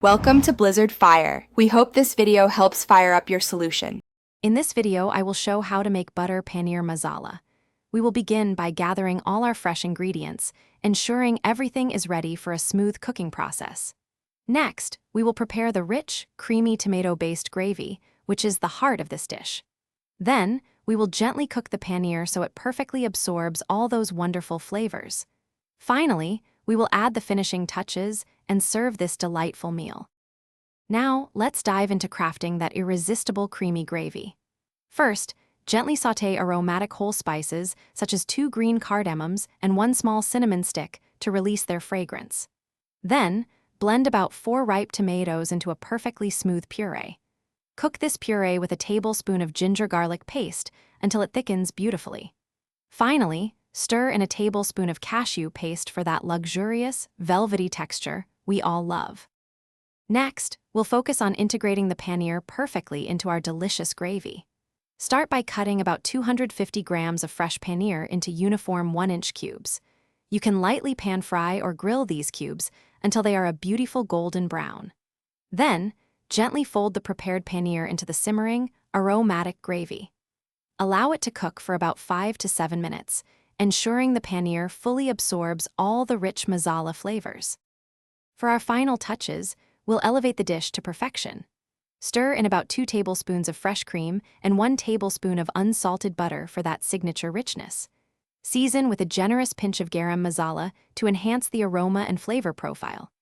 Welcome to Blizzard Fire. We hope this video helps fire up your solution. In this video, I will show how to make butter paneer masala. We will begin by gathering all our fresh ingredients, ensuring everything is ready for a smooth cooking process. Next, we will prepare the rich, creamy tomato-based gravy, which is the heart of this dish. Then, we will gently cook the paneer so it perfectly absorbs all those wonderful flavors. Finally, we will add the finishing touches and serve this delightful meal. Now, let's dive into crafting that irresistible creamy gravy. First, gently sauté aromatic whole spices such as 2 green cardamoms and 1 small cinnamon stick to release their fragrance. Then, blend about 4 ripe tomatoes into a perfectly smooth puree. Cook this puree with a tablespoon of ginger garlic paste until it thickens beautifully. Finally, stir in a tablespoon of cashew paste for that luxurious, velvety texture we all love. Next, we'll focus on integrating the paneer perfectly into our delicious gravy. Start by cutting about 250 grams of fresh paneer into uniform 1-inch cubes. You can lightly pan-fry or grill these cubes until they are a beautiful golden brown. Then, gently fold the prepared paneer into the simmering, aromatic gravy. Allow it to cook for about 5 to 7 minutes, ensuring the paneer fully absorbs all the rich masala flavors. For our final touches, we'll elevate the dish to perfection. Stir in about 2 tablespoons of fresh cream and 1 tablespoon of unsalted butter for that signature richness. Season with a generous pinch of garam masala to enhance the aroma and flavor profile.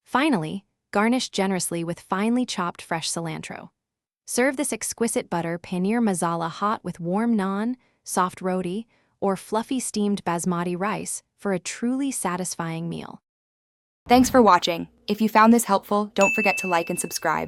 Finally, garnish generously with finely chopped fresh cilantro. Serve this exquisite butter paneer masala hot with warm naan, soft roti, or fluffy steamed basmati rice for a truly satisfying meal. Thanks for watching. If you found this helpful, don't forget to like and subscribe.